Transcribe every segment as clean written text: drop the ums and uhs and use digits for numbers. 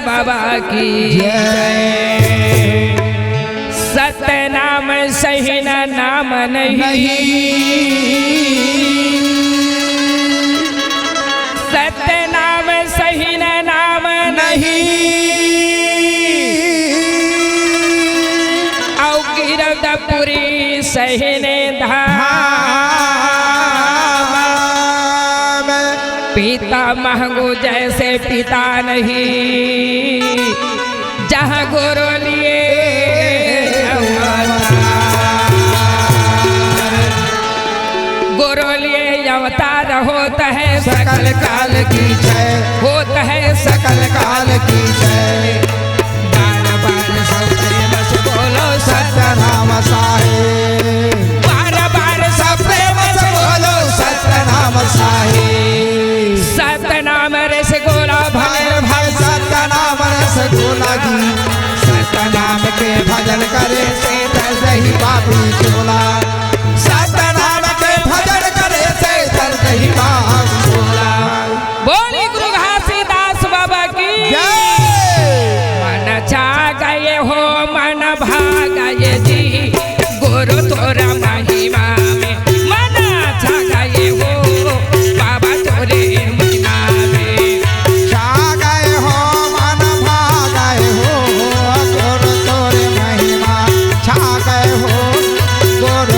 बाबा की जय। सतनाम सही न नाम नहीं, सतनाम सही न नाम नहीं। औ गिरदपुरी सहने धाम, पिता महंगू जैसे पिता नहीं, जहाँ गुरु लिए गुरु लिए अवतार होता है सकल काल की जय, होता है सकल काल की जय। बार बार सब प्रेम से बोलो सतनाम साहिब, बार बार सब प्रेम से बोलो सतनाम साहिब। सतनाम रसगोला भले भाई सतनाम रसगोला जी, सतनाम के भजन करे से दही बाबू चोला, सतनाम के भजन करे से दही बाबू चोला। बोली गुरु घासीदास बाबा की मन छा गए हो मन भागए जी, गुरु तोरा महिमा में मन छा गए हो बाबा तोरे महिमा में, छा गए हो मन भागए हो गुरु तोरे महिमा, छा गए हो गुरु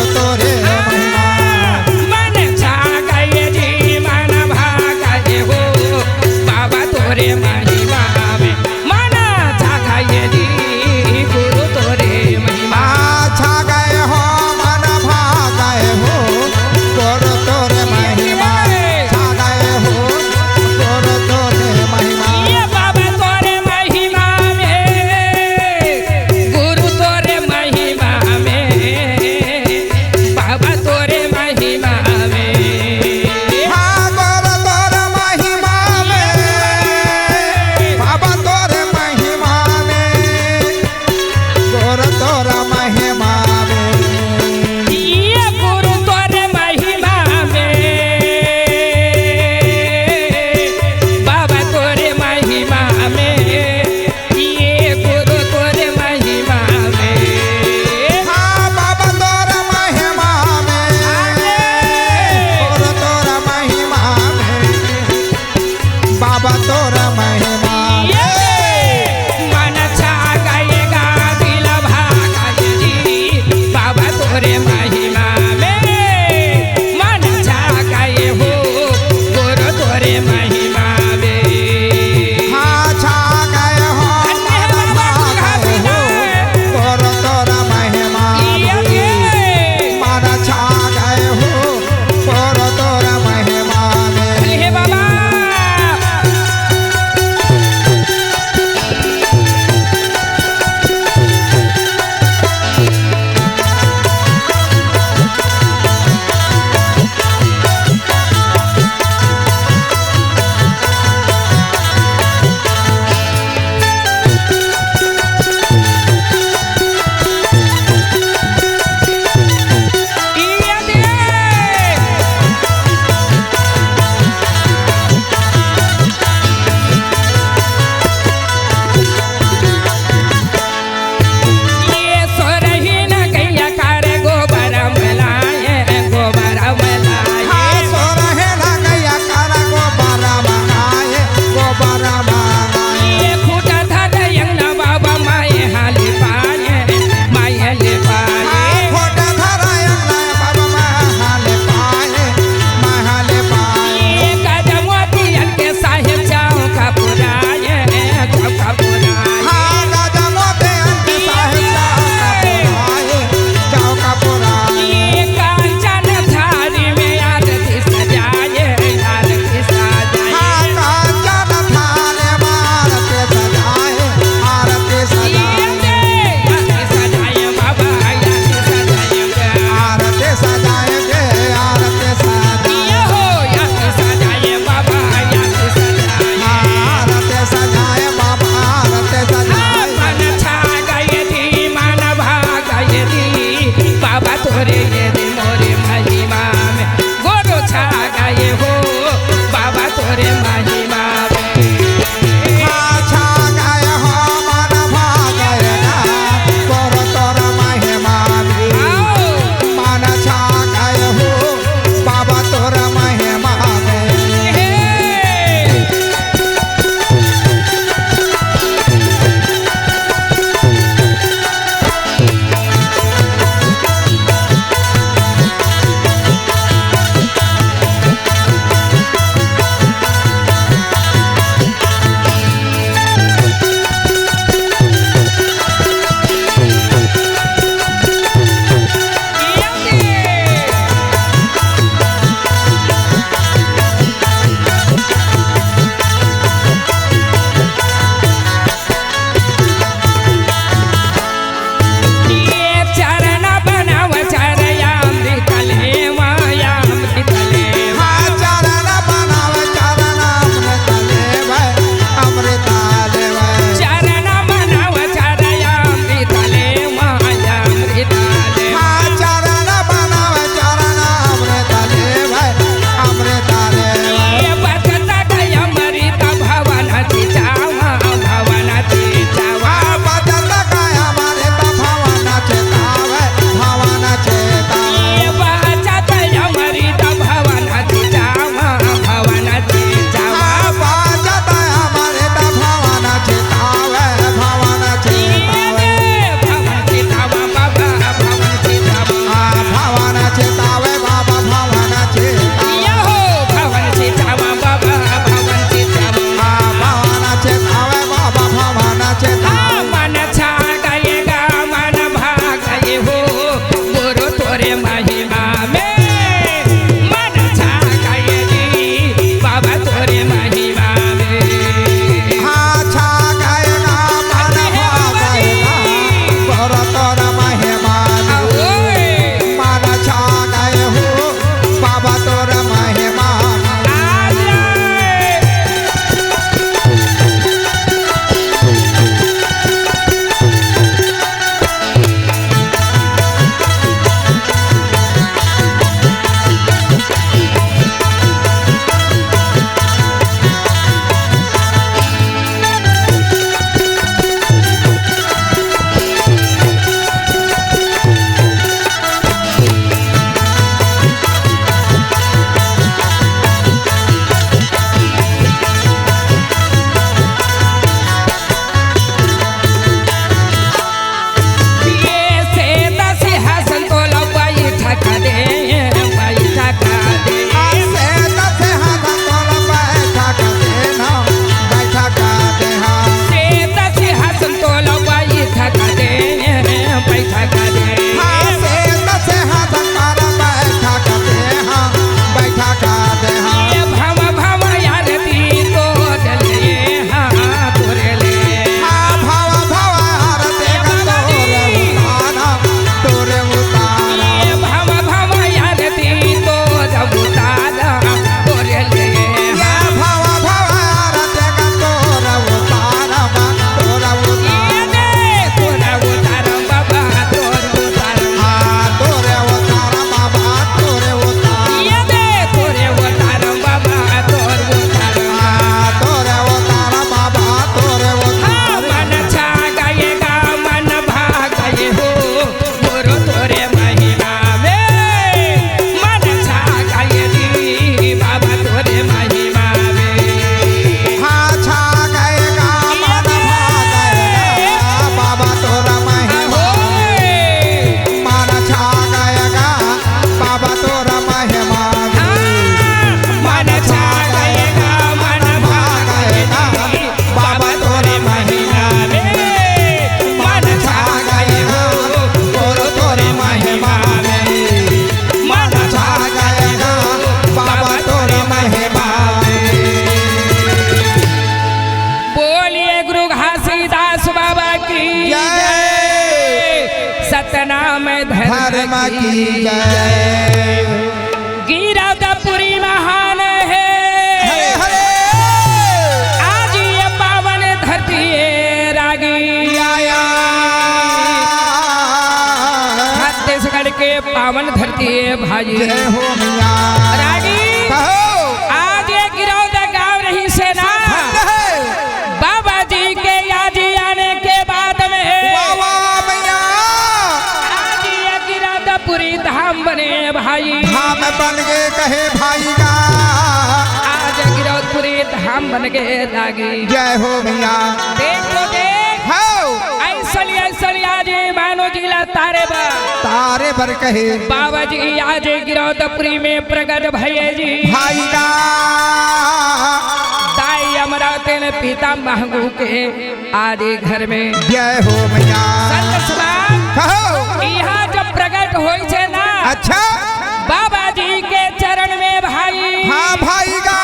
महिमा की जय। गिरौदपुरी महान है, हरे हरे आज ये पावन धरती है रागी। आया छत्तीसगढ़ के पावन धरती है भाई। जय हो मैया रागी कहो आज ये गिरौदा गाँव रही से ना बाबा जी के याद आने के बाद में वाह वाह मैया आज ये गिरौदपुरी धाम बने भाई। धाम बन गए कहे भाई का आज गिरौदपुरी धाम बन गए लागी। जय हो मैया देख लो देख हो ऐसली आज मानो जिला तारे बा तारे बर कहे बाबा जी आज गिरौदपुरी में प्रगट भये जी। भाई का दाई अमरावती ने पिता महंगू के आदि घर में। जय हो मैया संत समाज कहो यहाँ जब प्रगट होई छे ना अच्छा बाबा जी के चरण में भाई। हाँ भाई का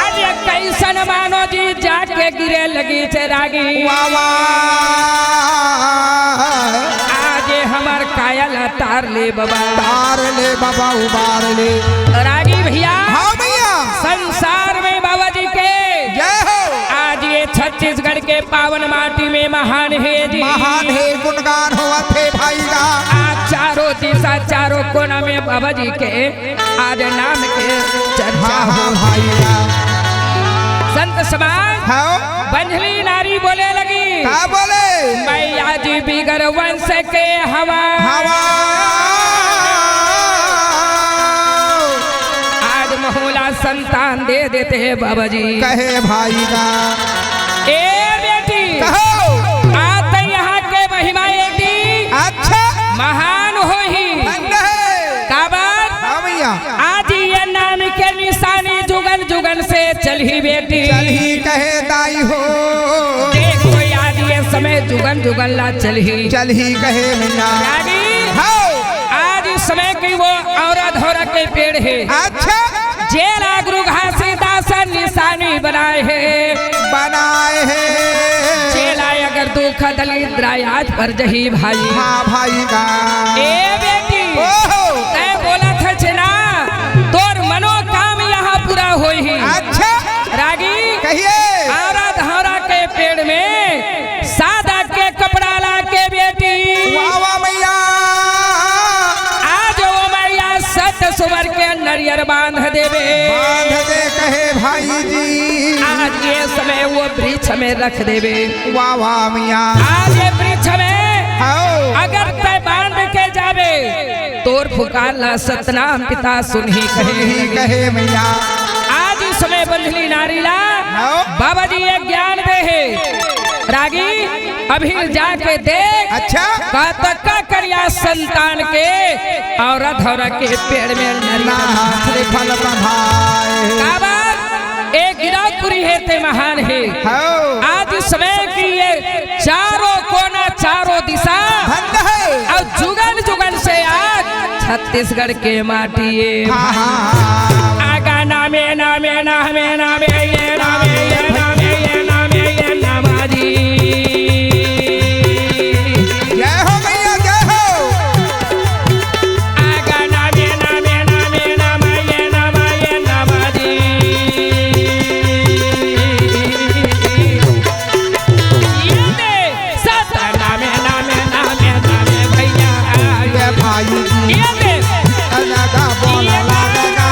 आज कैसन मानो जी जाके गिरे लगी छे रागी। वाह वाह आज हमार कायल तार ले बाबा तार ले बाबा उबार ले रागी भैया। हाँ भैया संसार में बाबा जी के जय हो आज ये छत्तीसगढ़ के पावन माटी में महान है जी। महान है गुणगान हुआ थे भाई का आज चारों दिशा चारों कोना में बाबा जी के आज नाम के चर्चा हाँ हाँ हो। भाई का संत समाज हाँ बंझली नारी बोले लगी क्या बोले मैं आज बिगर वंश के हवा हवा आज महोला संतान दे देते हैं बाबा जी। कहे भाई का ए बेटी कहो आज तो यहाँ के महिमा एटी अच्छा महान हो ही का बात। हाँ भैया आज ये नाम के निशानी जुगन जुगन से चली बेटी। चल ही कहे दाई हो देखो आज ये समय जुगन जुगन ला चली चल ही कहे मैया रागी। हाँ आज इस समय की वो औरत धोरा के पेड़ है अच्छा जेला गुरु घासीदास निशानी बनाए है बनाए हैं चेला अगर दुख दलिद्र आज पर जही भाई। हाँ भाई का ए बेटी ओहो तय बोला था चेना तोर मनोकाम यहाँ पूरा होई ही। अच्छा रागी कहिए औरा धौरा के पेड़ में सादा के कपड़ा ला के बेटी वाह वाह मैया आज वो मैया सत सुवर के नरियर बांध देवे बांध दे कहे भाई जी आज ये समय वो वृक्ष में रख देवे। वाह वाह मैया आज ये वृक्ष में आओ अगर तय बांध के जावे तोर पुकार ला सतनाम पिता सुनही ही कहे। कहे मैया आज इस समय बंधली नारी ला आओ बाबा जी एक ज्ञान दे है रागी अभी जाके देख अच्छा का करिया संतान के औरत धौरा के पेड़ में ना हाथ रे फल बंधाए का बात एक गिरौदपुरी है ते महान है। आओ आज इस समय की ये चारों कोना चारों दिशा धन्य है और जुगन जुगन से आज छत्तीसगढ़ के माटी हाँ हाँ आगा नामे नामे नामे नामे ये नामे ये नामे ये नामे ये नामाजी। जय हो मैया जय हो आगा नामे नामे नामे नामा ये नामा ये नामाजी। ये दे सता नामे नामे नामे नामे भैया ये भाई जी ये दे अलगा बोला लगेगा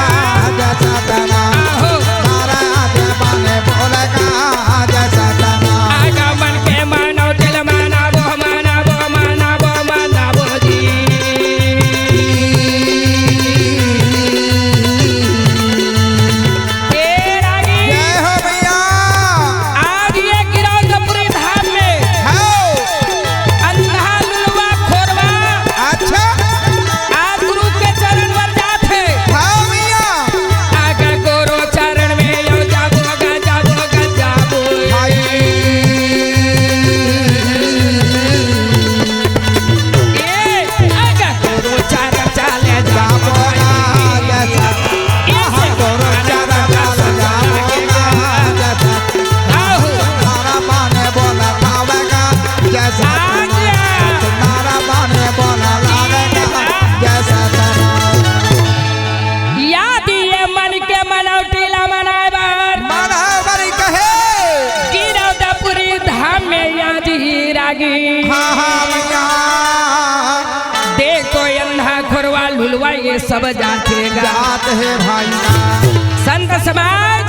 ये सब जातेगा। जात है भाई का। संत समाज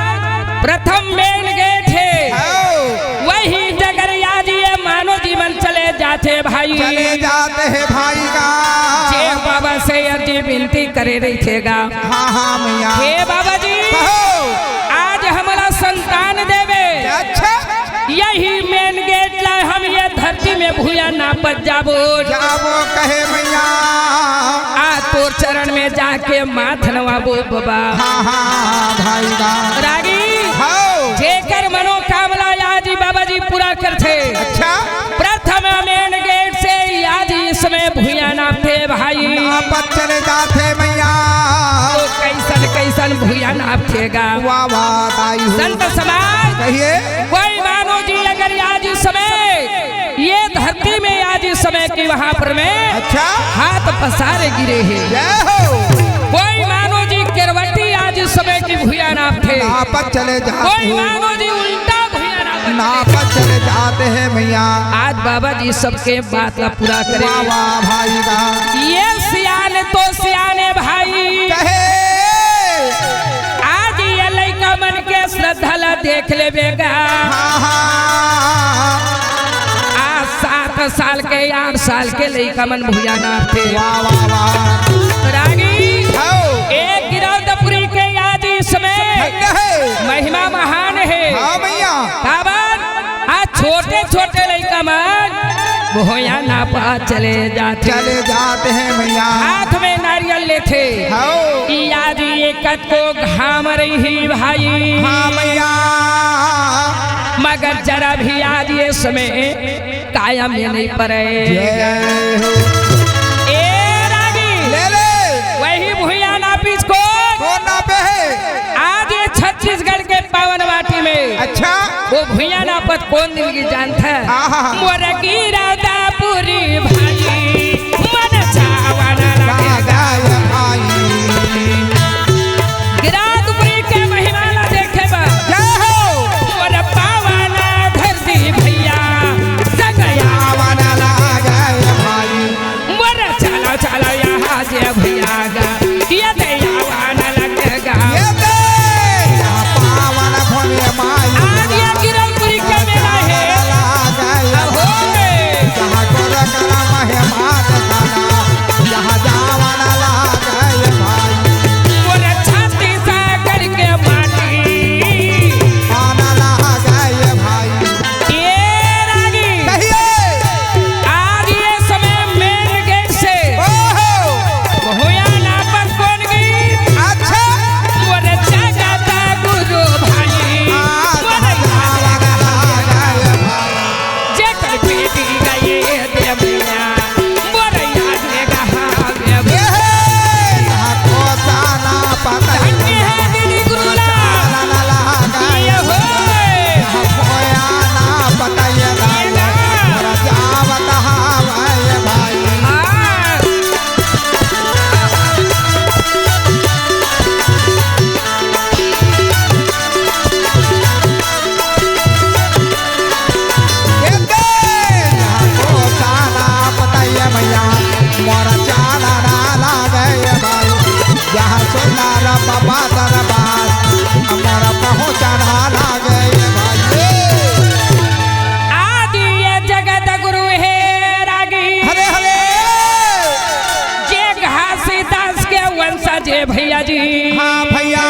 प्रथम मेन गेट है, हो, वही जगर याद ये मानव जीवन चले जाते भाई। चले जाते हैं भाई का। जे बाबा से अर्जी विनती करे रही थेगा, हाँ हाँ मैया। हे बाबा जी हो, आज हमारा संतान देवे, अच्छा यही मेन गेट ला हम ये धरती में भूया ना पच जाबो। जाबो कहे मैया। आ तोर चरण में जाके माथ नवाबो बाबा। हाँ हाँ भाई का। रागी हो, जेकर मनोकामना याद बाबा जी पूरा करते। अच्छा प्रथम मेन गेट से याद इसमें भूया नाप थे भाई। आपत चले जाते मैया। तो कैसन कैसन भूया नाप थेगा। वाह वाह ताई हो। संत समाज कहिए। कोई मानो जी अगर आज इस समय ये धरती में आज इस समय की वहाँ पर में अच्छा हाथ पसारे गिरे हैं। जय हो। कोई मानो जी केरवटी आज इस समय की भूया नाप थे। नापत चले जाते कोई हैं। मानो जी उल्टा भूया नाप थे। नापत चले जाते हैं मैया। आज बाबा जी सबके बात का पूरा करे। वाह वाह भाई का। ये सियाने तो सियाने भाई, कहे आज ये लड़का मन के श्रद्धा ला देख ले बेगा। हाँ हाँ। आज 7 साल के 8 साल के लड़का मन भूया नाप थे। वाह वाह वाह। रागी हो, एक गिरौदपुरी के याद इसमें कहे महिमा महान है। हाँ मैया। काबर आज छोटे छोटे लड़का मन भूया नापा चले जाते। चले जाते हैं मैया। हाथ में नारियल लेते। हो, याद एक को घाम रही भाई। हाँ मैया। मगर जरा भी आज ये समय कायम ये नहीं पड़े। जय हो। ए रागी ले ले। वही भूया नापिस को कौन नापे है? आज ये छत्तीसगढ़ के पावन वाटी में अच्छा वो भूया नापत कौन दिल की जानता है? आहा। मोर गिरौदपुरी भाई मन चावना लगे। गाय भाई। गिरौदपुरी के महिमा ला देखे बा। जय हो। मोर पावना धरती भैया जगया। आवाना गाय भाई। मोर चला चला यहाँ जे भैया गा ये दयावाना लगेगा। ये दे। पावन भोले माई। आज ये गिरौदपुरी के मेला है। गाय अहो जहाँ गोर कला महिमा खाना। जहाँ जावाना गाय भाई। मोर छाती सा करके माटी। आना गाय भाई। ये रागी कहिए। आज ये समय मेन गेट से ओहो। भूया नापत कौन गई? अच्छा मोर जगता गुरु भाई। मोर गाय भाई। जेकर बेटी गई दे भैया मोर याद ने कहा ये है यहाँ को जाना पता है। धन्य है दीदी गुरुला। ये हो यहाँ कोया ना पता ये गाय। मेरा जावत हवाए भाई। ये दे। यहाँ को जाना पता ये मैया। मोरा जाना ना लागे भाई। यहाँ सुना रा बाबा दरबार। हमारा पहुँचना लागे भाई। आदि ये जगत गुरु है रागी। हरे हरे। जे घासीदास के वंशज है भैया जी। हाँ भैया।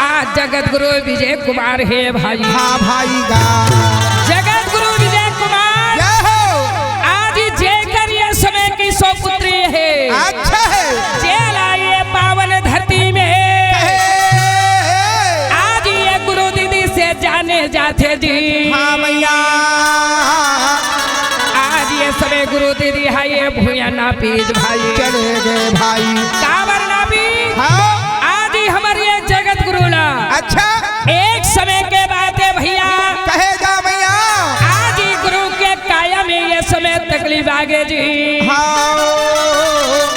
आज जगत गुरु विजय कुमार है भाई। हाँ भाई गा। जगत गुरु विजय कुमार जय हो। आज जेकर ये समय की सौपुत्री है। अच्छा है। जेला ये पावन धरती में हे। आज ये गुरु दीदी से जाने जाते जी। हाँ भैया। आज ये समय गुरु दीदी है ये भूया नापीज भाई। चले गए भाई। काबर नापी हाँ। आज ही हमारे ये जगत गुरु ला अच्छा एक समय के बाद है भैया। कहे जा भैया। आज ही गुरु के काया में ये समय तकलीफ आगे जी। हाँ।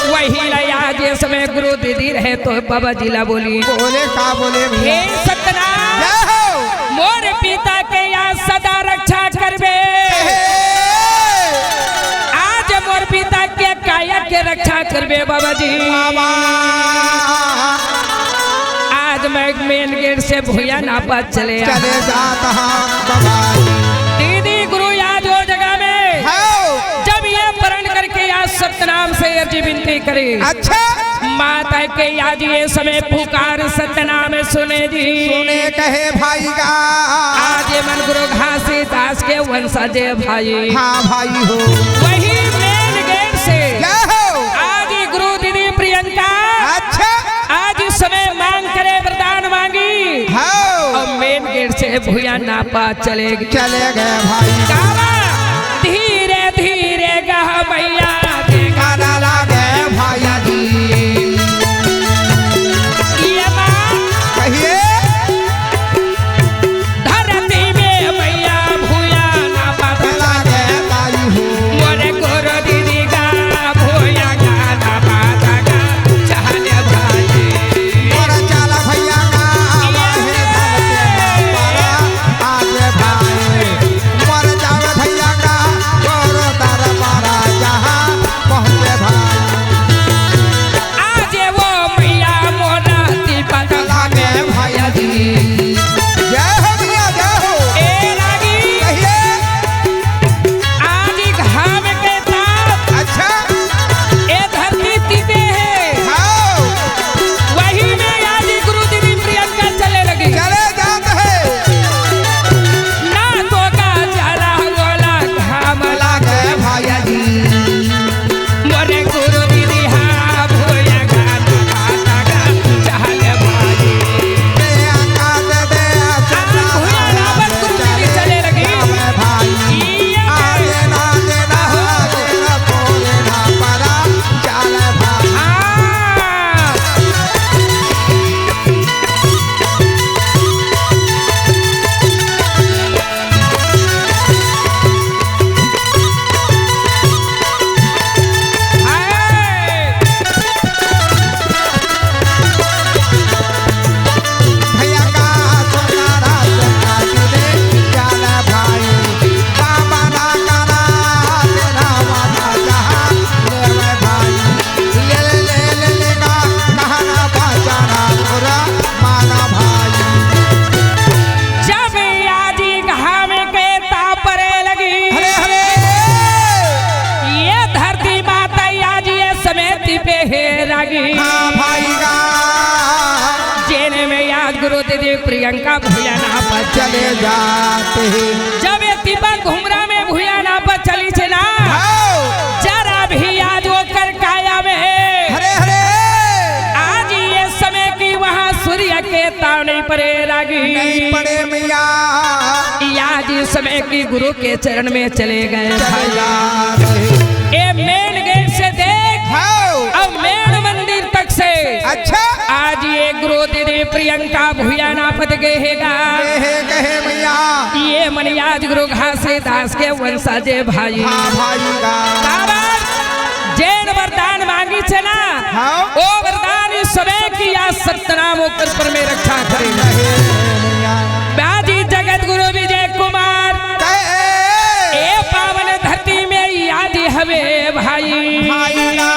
वही लया जे समय गुरु दीदी रहे तो बाबा जिला बोली बोले का बोले हे भैया। सत्यनारायण जय हो। मोर पिता के यहाँ सदा रक्षा करबे। हे। आज मोर पिता के गायक के रक्षा करबे बाबा जी। बाबा आज मैं मेन गेट से भूया नापा चले चले जाता बाबा दीदी गुरु याद हो जगह में जब ये प्रण करके आज सतनाम से अर्जी विनती करे। अच्छा माता के आज ये समय पुकार सतनाम सुने जी सुने कहे भाई का आज ये मन गुरु घासीदास के वंशज भाई। हाँ भाई हो वही मेन गेट से क्या हो आज ही गुरु दीदी प्रियंका अच्छा आज इस समय मांग करे वरदान मांगी हाँ और मेन गेट से भूया नापा चले चले गए भाई गावा धीरे धीरे गह भैया गाना लागे भाई जी ये माँ कहिए धरती में भैया भूया नापा लागे ताई हो मोरे गुरु दीदी का भूया गाना पाता का चहले भाई और चला भैया का वाहे धरती मारा आज भाई मर जावे भैया का और दर मारा जहां पहुंचे भाई आज वो भैया मोरा दीपक लागे भैया जी जय हो भैया जय हो ए लागी कहिए आज घाम के ताप अच्छा ए धरती तीते है हाँ वही में आज गुरु दीदी प्रियंका चले लगी चले जाते हैं ना तो का चला गोला घाम लागे भैया जी मोरे गुरु दीदी हा भूया गाना पाता का चहले भाई दे आकाश दे आसमान भूया नापत गुरु दीदी चले लगी जावे भाई ये आगे ना देना आगे ना बोले ना परा चले भाई हाँ हाय भैया का सोनारा सोना दे चले भाई बाबा ना करा तेरा माता जहां ले भाई ले का कहना बचाना पूरा माना भाई जब आजी घाम के तापरे लगी हरे हरे ये धरती माता आज ये समेत पे है लगी हाँ भाई का जेने में आज गुरु दीदी प्रियंका भूया नापा चले जाते हैं जब ये तिब्बत घुमरा में भूया नापा चली से ना आओ जरा भी आज वो कर काया में है हरे हरे आज ये समय की वहाँ सूर्य के ताव नहीं पड़े लगी नहीं पड़े मैया आज इस समय की गुरु के चरण में चले गए चले भाई जाते हैं ए मेन गेट से देख आओ अब मेन मंदिर तक से अच्छा आज ये गुरु दीदी प्रियंका भूया नापत गएगा कहे मैया ये मनियाज गुरु घासीदास के वंशज भाई हाँ भाई का बाबा जैन वरदान मांगी छे ना हाँ ओ वरदान इस समय की आज सत्यनाम होकर पर में रक्षा करे कहे मैया बाजी जगत गुरु विजय कुमार कहे ए पावन धरती में याद हवे भाई भाई का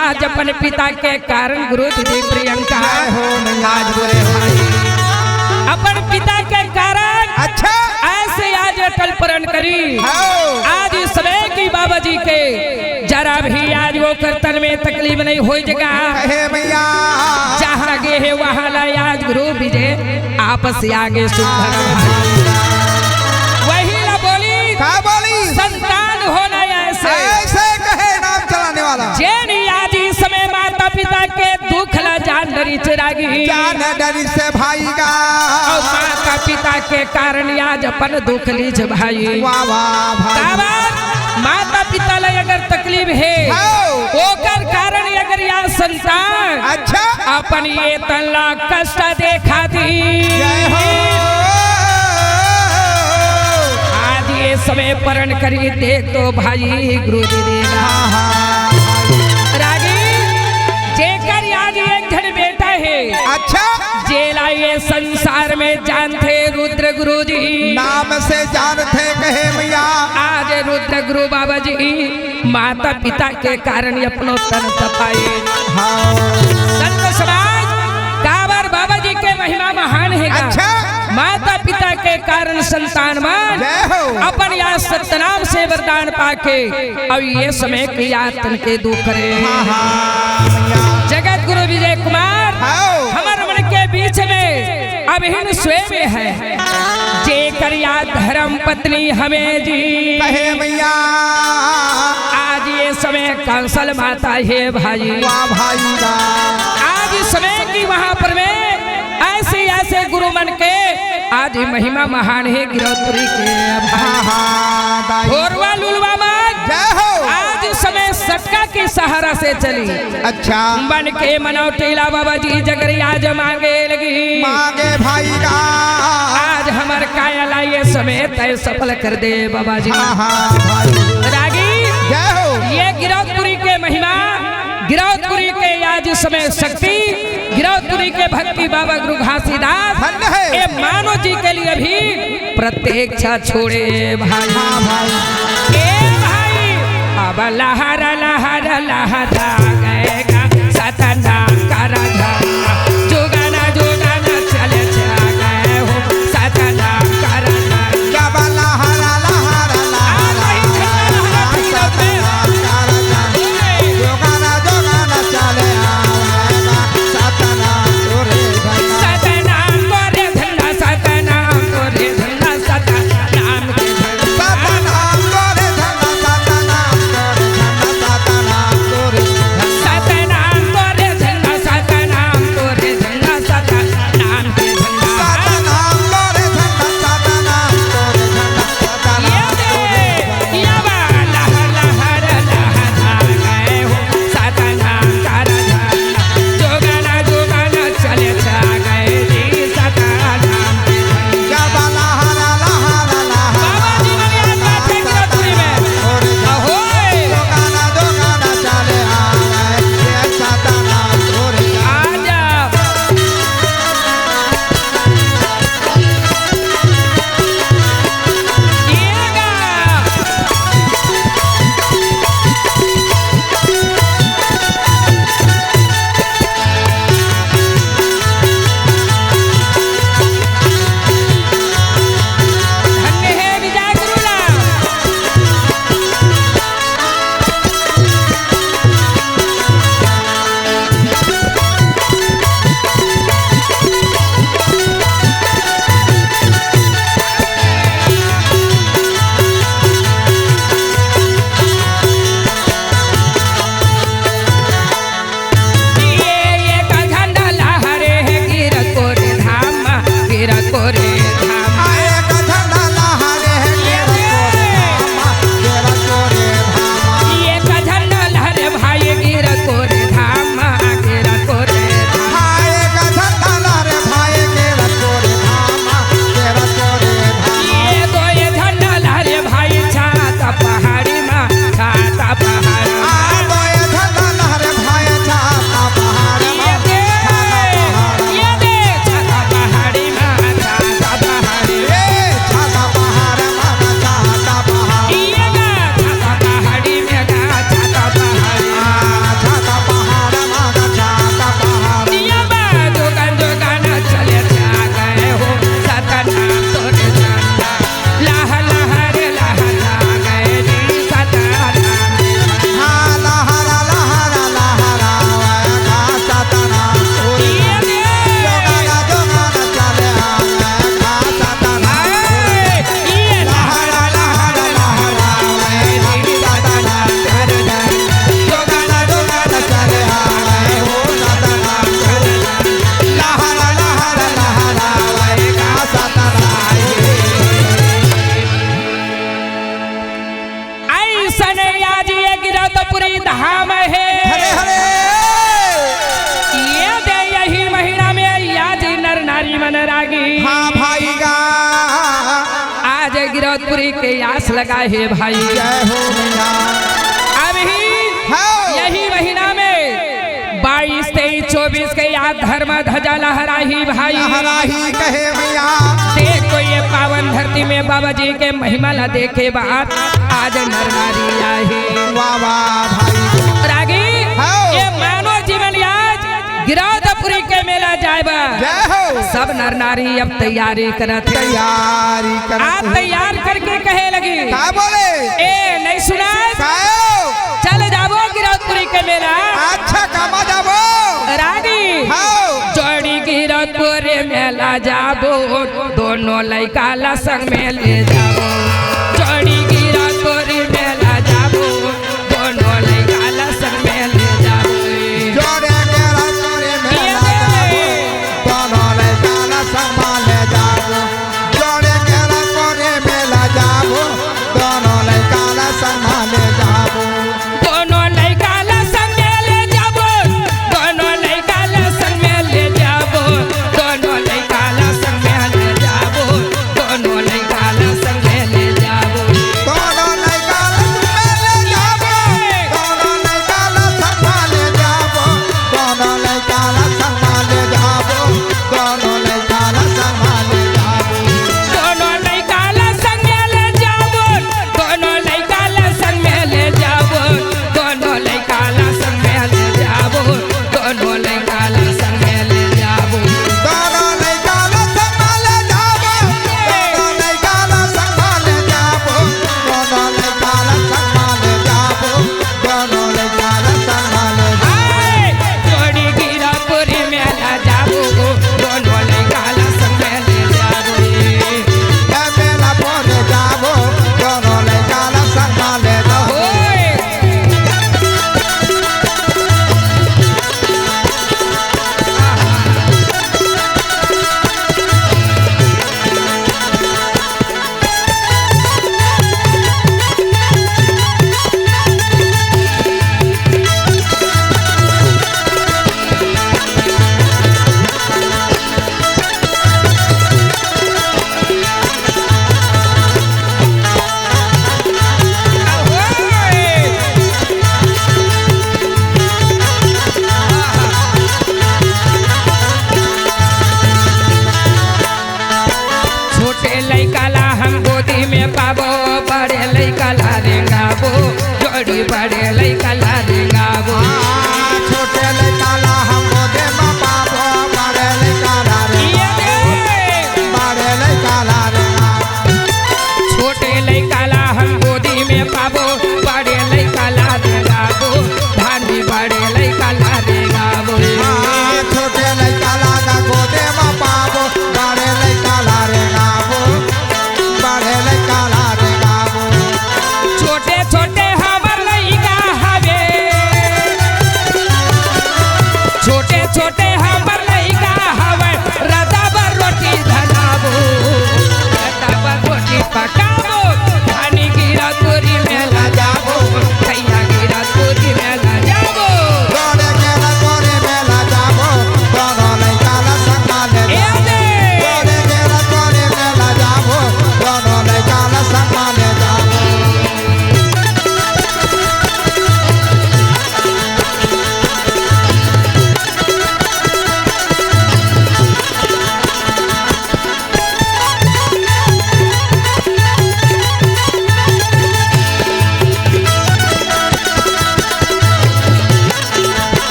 आज अपन पिता के कारण गुरु दीदी प्रियंका हो आज बुरे भाई अपन पिता के कारण अच्छा ऐसे आज अटल प्रण करी आओ आज इस समय की बाबा जी के जरा भी आज वो कर्तन में तकलीफ नहीं हो जगह कहे मैया जहाँ गे है वहाँ ला आज गुरु विजय आपस आगे सुंदर भाई वही ला बोली क्या बोली संतान होना ऐसे ऐसे कहे नाम चलाने वाला जैन आज इस समय माता पिता के दुख ला जान डरी चिरागी जान डरी से भाई का और माता पिता के कारण आज अपन दुख लीज भाई वाह वाह भाई काबर माता पिता ले अगर तकलीफ है आओ ओकर कारण अगर या संतान अच्छा अपन ये तल्ला कष्ट देखा दी जय हो आज ये समय परण करी देख तो भाई गुरु दीदी हाँ हाँ रागी जेकर आज एक जन बेटा है अच्छा जेला ये संसार में जानते रुद्र गुरु जी नाम से जानते कहे मैया आज रुद्र गुरु बाबा जी माता पिता के कारण अपनो तन तपाए। हाँ संत समाज काबर बाबा जी के महिमा महान है। अच्छा माता पिता के कारण संतानवान जय हो अपन या सतनाम से वरदान पाके अब ये समय की याद तन के दू करे। हाँ हाँ भैया जगत गुरु विजय कुमार हाँ हमारे मन के बीच में अभिन्न स्वयं है जे कर याद धर्म पत्नी हमें जी कहे भैया आज ये समय कंसल माता है भाई। वाह भाई का आज समय की वहां पर में ऐसे ऐसे गुरु मन के आज महिमा महान है गिरौदपुरी के। हाँ हाँ दाई घोरवा लुलवा मान जय हो आज समय सबका के सहारा से चली। अच्छा बन के मनौटीला बाबा जी जगरी आज मांगे लगी मांगे भाई का आज हमार कायला ये समय तय सफल कर दे बाबा जी। हाँ हाँ भाई रागी जय हो ये गिरौदपुरी के महिमा गिरौदपुरी के आज समय शक्ति गिरौदपुरी के भक्ति बाबा गुरु घासीदास धन्य है ये मानो जी के लिए भी प्रत्यक्षा छोड़े भाई। हाँ भाई ए भाई अब लहरा लहरा लहरा गएगा सतना का राजा जोगाना जोगाना चले चला गए हो सतना का राजा। क्या बाला हरा लहरा जोगाना जोगाना चले आवेगा सतना तोरे भैया सतना तोरे धन्ना सतना तोरे धन्ना सतना नाम के धन्ना सतना तोरे धन्ना सतना तोरे धन्ना सतना तोरे धन्ना सतना नाम के धन्ना सतना तोरे धन्ना सतना तोरे धन्ना ये दे या बाला लहर लहर गए हो सतना का राजा जोगाना जोगाना चले जा गए जी सतना नाम के धन्ना। क्या बाला हरा लहरा बाबा जी ने याद बात है गिरौदपुरी में तोरे अहोय जोगाना जोगाना चले आवे सतना तोरे आजा धन्य है विजय गुरुला। ये का झंडा लहरे है गिर कोरे धाम गिर कोरे धाम। आए कथना लहरे है केरा तोरे धामा ये का झंडा लहरे भाई गिर कोरे धाम गिर कोरे धाम। आए कथना लहरे भाई केरा तोरे धामा केरा तोरे धामा ये दो ये झंडा लहरे भाई छाता पहाड़ी माँ छाता पहाड़ आ बोए कथना लहरे भाई छाता पहाड़ ये दे छाता पहाड़ी माँ छाता पहाड़ी ए छाता पहाड़ माना छाता पहाड़ ये गा छाता पहाड़ी में गा छाता पहाड़ी आ छाता पहाड़ माना छाता पहाड़ ये बा जोगान जोगाना चले जा गए हो सतना तोरे धन्ना लाह लहर लहरा गए जी सतना हाँ लहरा लहरा लहरा आवेगा सतना तोरे ये दे जोगाना जोगाना चले आवेगा सतना ये लहरा लहरा लहरा गए जी सतना जोगाना जोगाना चले आवे हो सतना लहरा लहरा लहरा आवेगा सतना ऐसन आज ये गिरौदपुरी धाम है हरे हरे ये दे यही महीना में आज नर नारी मन रागी हाँ भाई गा आज गिरौदपुरी के आस लगा है भाई। जय हो भैया अभी हाँ यही महीना में 22, 23, 24 के धर्म ध्वजा लहराही भाई। लहराही कहे भैया देखो ये पावन धरती में बाबा जी के महिमा ला देखे बात आज नर नारी आए। वाह वाह भाई रागी हाँ। ये मानव जीवन आज गिरौदपुरी के मेला जाएबा। जय हो सब नर नारी अब तैयारी करत है। तैयारी कर आप तैयार करके कहे लगी का बोले ए नहीं सुना कायो चल जाबो गिरौदपुरी के मेला। अच्छा कामा जाबो रागी हाँ। जोड़ी गिरौदपुरी मेला जाबो दोनों लड़का ला संग में ले जाबो। जोड़ी गिरौदपुरी मेला जाबो दोनों लड़का ला संग में ले जाबो। जोड़े गेरा तोरे मेला जाबो दोनों ले जाना संभाले जाबो। जोड़े गेरा तोरे मेला जाबो दोनों ले जाना संभाले जाबो। दोनों लड़का ला संग में ले जाबो। दोनों लड़का ला संग में ले जाबो। दोनों लड़का ला संग में ले जाबो। दोनों लड़का ला संग में ले जाबो। दोनों लड़का संभाले जाबो। दोनों लड़का संभाले जाबो। दोनों लड़का संभाले जाबो। दोनों लड़का संभाले जाबो। दोनों लड़का ला संग में ले जाबो। दोनों लड़का ला संग में ले जाबो। दोनों लड़का ला संग में ले जाबो। दोनों लड़का ला संग